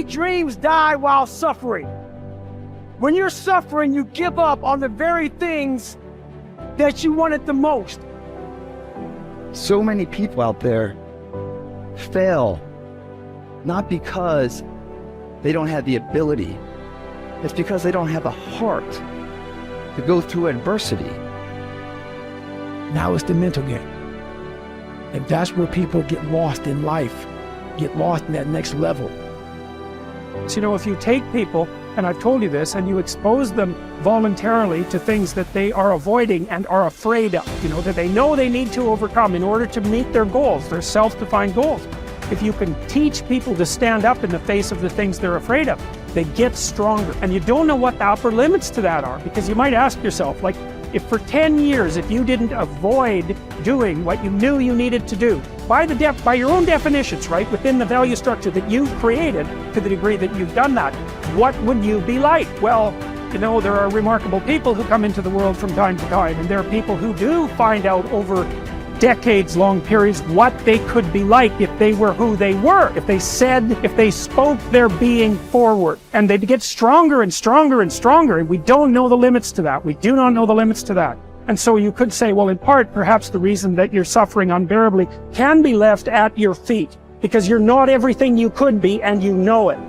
dreams die while suffering. When you're suffering, you give up on the very things that you wanted the most. So many people out there fail, not because they don't have the ability. It's because they don't have the heart to go through adversity. Now it's the mental game. And that's where people get lost in life, get lost in that next level. So, you know, if you take people, and I've told you this, and you expose them voluntarily to things that they are avoiding and are afraid of, you know, that they know they need to overcome in order to meet their goals, their self-defined goals. If you can teach people to stand up in the face of the things they're afraid of, they get stronger. And you don't know what the upper limits to that are, because you might ask yourself, like, if for 10 years, if you didn't avoid doing what you knew you needed to do, by your own definitions, right, within the value structure that you've created, to the degree that you've done that, what would you be like? Well, you know, there are remarkable people who come into the world from time to time, and there are people who do find out over decades-long periods what they could be like if they were who they were, if they spoke their being forward, and they'd get stronger and stronger and stronger, and we don't know the limits to that. We do not know the limits to that. And so you could say, well, in part, perhaps the reason that you're suffering unbearably can be left at your feet, because you're not everything you could be, and you know it.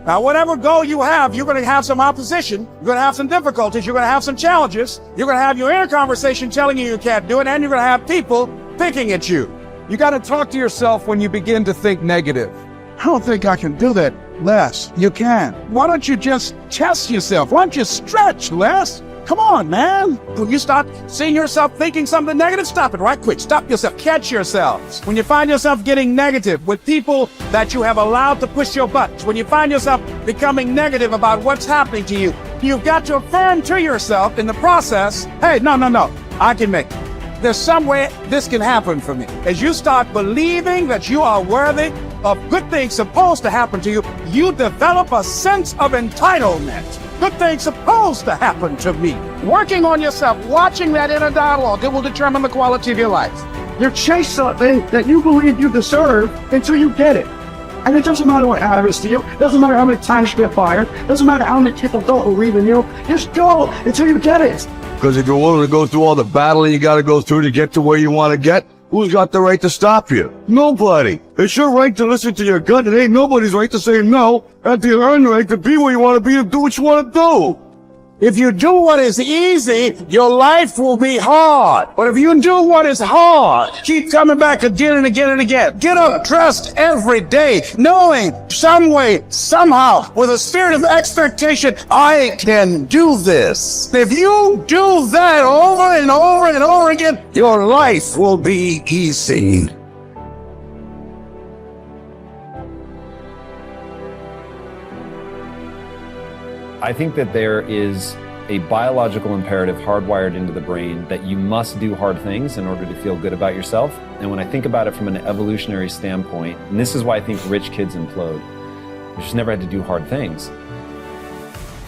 Now, whatever goal you have, you're going to have some opposition, you're going to have some difficulties, you're going to have some challenges, you're going to have your inner conversation telling you can't do it, and you're going to have people picking at you. You got to talk to yourself when you begin to think negative. I don't think I can do that, Les. You can. Why don't you just test yourself? Why don't you stretch, Les? Come on, man. When you start seeing yourself thinking something negative, stop it right quick. Stop yourself. Catch yourselves. When you find yourself getting negative with people that you have allowed to push your buttons, when you find yourself becoming negative about what's happening to you, you've got to affirm to yourself in the process, hey, no, I can make it. There's some way this can happen for me. As you start believing that you are worthy of good things supposed to happen to you, you develop a sense of entitlement. Good things supposed to happen to me. Working on yourself, watching that inner dialogue, it will determine the quality of your life. You chase something that you believe you deserve until you get it. And it doesn't matter what happens to you. It doesn't matter how many times you get fired. It doesn't matter how many people don't believe in you. Just go until you get it. Because if you're willing to go through all the battling you got to go through to get to where you want to get, who's got the right to stop you? Nobody. It's your right to listen to your gut. It ain't nobody's right to say no. And you earn the right to be where you want to be and do what you want to do. If you do what is easy, your life will be hard. But if you do what is hard, keep coming back again and again and again. Get up dressed every day, knowing some way, somehow, with a spirit of expectation, I can do this. If you do that over and over and over again, your life will be easy. I think that there is a biological imperative hardwired into the brain that you must do hard things in order to feel good about yourself. And when I think about it from an evolutionary standpoint, and this is why I think rich kids implode, they just never had to do hard things.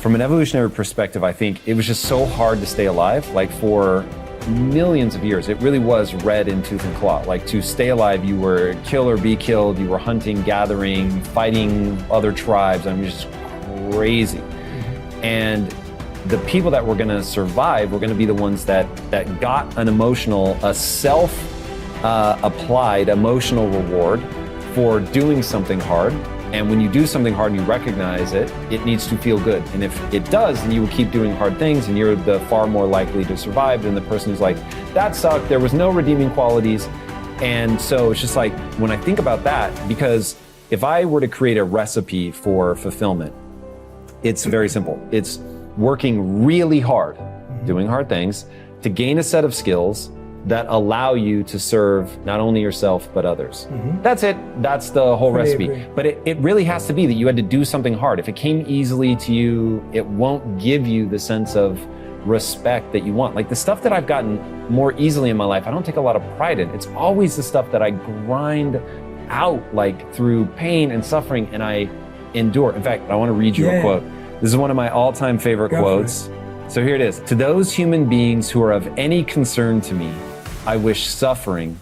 From an evolutionary perspective, I think it was just so hard to stay alive. Like for millions of years, it really was red in tooth and claw. Like to stay alive, you were kill or be killed, you were hunting, gathering, fighting other tribes. I mean, just crazy. And the people that were going to survive were going to be the ones that got an emotional, a self-applied emotional reward for doing something hard. And when you do something hard and you recognize it, it needs to feel good. And if it does, then you will keep doing hard things and you're the far more likely to survive than the person who's like, that sucked, there was no redeeming qualities. And so it's just like, when I think about that, because if I were to create a recipe for fulfillment, it's very simple. It's working really hard, doing hard things, to gain a set of skills that allow you to serve not only yourself, but others. That's it. That's the whole recipe. But it really has to be that you had to do something hard. If it came easily to you, it won't give you the sense of respect that you want. Like the stuff that I've gotten more easily in my life, I don't take a lot of pride in. It's always the stuff that I grind out, like through pain and suffering, and I endure. In fact, I want to read you a quote. This is one of my all-time favorite quotes. So here it is. To those human beings who are of any concern to me, I wish suffering,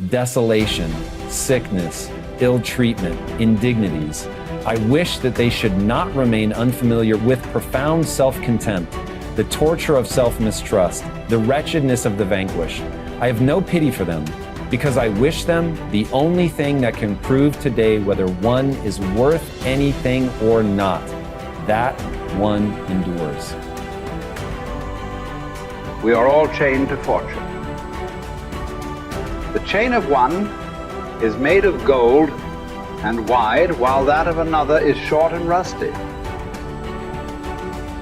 desolation, sickness, ill treatment, indignities. I wish that they should not remain unfamiliar with profound self-contempt, the torture of self-mistrust, the wretchedness of the vanquished. I have no pity for them, because I wish them the only thing that can prove today whether one is worth anything or not. That one endures. We are all chained to fortune. The chain of one is made of gold and wide, while that of another is short and rusty.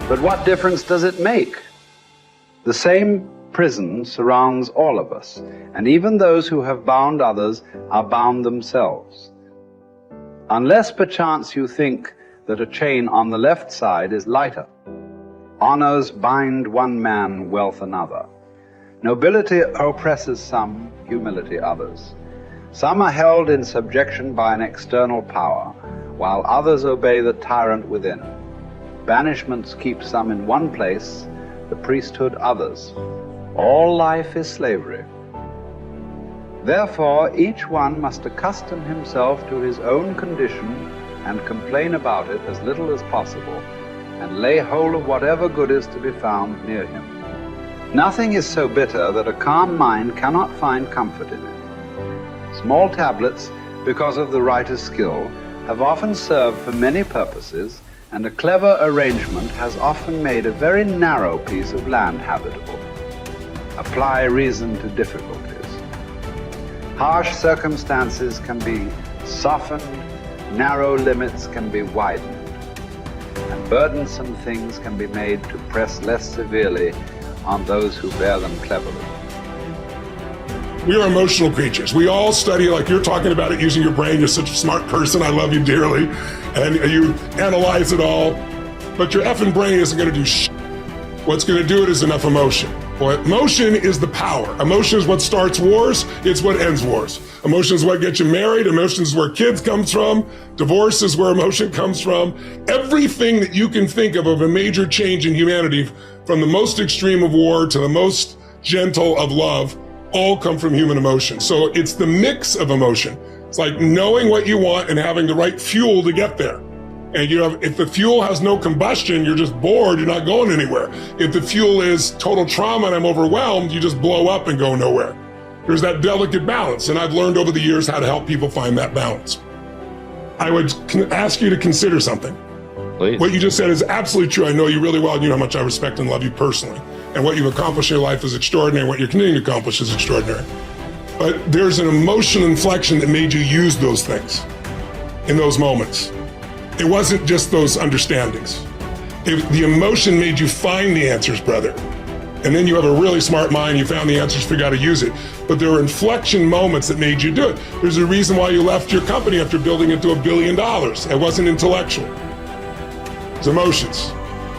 But what difference does it make? The same prison surrounds all of us, and even those who have bound others are bound themselves. Unless perchance you think that a chain on the left side is lighter. Honors bind one man, wealth another. Nobility oppresses some, humility others. Some are held in subjection by an external power, while others obey the tyrant within. Banishments keep some in one place, the priesthood others. All life is slavery. Therefore, each one must accustom himself to his own condition and complain about it as little as possible, and lay hold of whatever good is to be found near him. Nothing is so bitter that a calm mind cannot find comfort in it. Small tablets, because of the writer's skill, have often served for many purposes, and a clever arrangement has often made a very narrow piece of land habitable. Apply reason to difficulties. Harsh circumstances can be softened, narrow limits can be widened, and burdensome things can be made to press less severely on those who bear them cleverly. We are emotional creatures. We all study, like you're talking about it, using your brain. You're such a smart person. I love you dearly. And you analyze it all. But your effing brain isn't going to do shit. What's going to do it is enough emotion. Well, emotion is the power. Emotion is what starts wars. It's what ends wars. Emotion is what gets you married. Emotion is where kids comes from. Divorce is where emotion comes from. Everything that you can think of a major change in humanity, from the most extreme of war to the most gentle of love, all come from human emotion. So it's the mix of emotion. It's like knowing what you want and having the right fuel to get there. And if the fuel has no combustion, you're just bored, you're not going anywhere. If the fuel is total trauma and I'm overwhelmed, you just blow up and go nowhere. There's that delicate balance, and I've learned over the years how to help people find that balance. I would ask you to consider something. Please. What you just said is absolutely true. I know you really well, and you know how much I respect and love you personally. And what you've accomplished in your life is extraordinary. What you're continuing to accomplish is extraordinary. But there's an emotional inflection that made you use those things in those moments. It wasn't just those understandings. The emotion made you find the answers, brother. And then you have a really smart mind, you found the answers, figured out how to use it. But there were inflection moments that made you do it. There's a reason why you left your company after building it to $1 billion. It wasn't intellectual. It's emotions.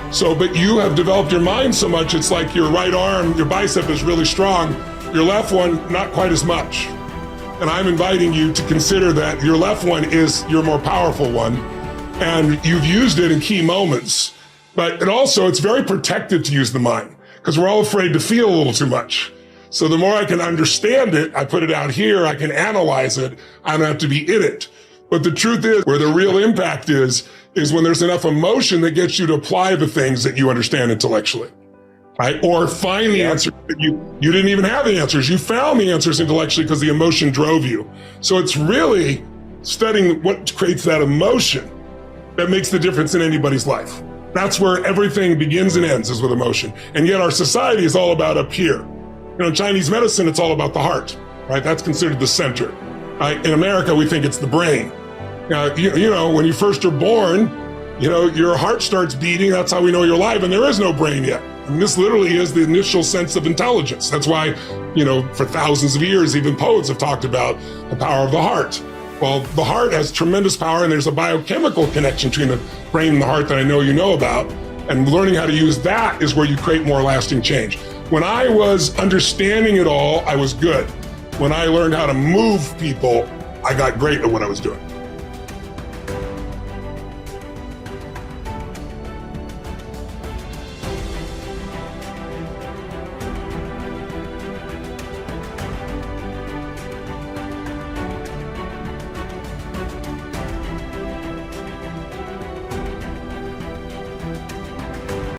So, but you have developed your mind so much, it's like your right arm, your bicep is really strong, your left one, not quite as much. And I'm inviting you to consider that your left one is your more powerful one, and you've used it in key moments. But it's very protected to use the mind, because we're all afraid to feel a little too much. So the more I can understand it, I put it out here, I can analyze it, I don't have to be in it. But the truth is, where the real impact is when there's enough emotion that gets you to apply the things that you understand intellectually, right? Or find the answer that you didn't even have the answers. You found the answers intellectually because the emotion drove you. So it's really studying what creates that emotion that makes the difference in anybody's life. That's where everything begins and ends, is with emotion. And yet our society is all about up here. In Chinese medicine, it's all about the heart, right? That's considered the center. In America, we think it's the brain. Now, when you first are born, your heart starts beating. That's how we know you're alive, and there is no brain yet. And this literally is the initial sense of intelligence. That's why, for thousands of years, even poets have talked about the power of the heart. Well, the heart has tremendous power, and there's a biochemical connection between the brain and the heart that I know you know about. And learning how to use that is where you create more lasting change. When I was understanding it all, I was good. When I learned how to move people, I got great at what I was doing.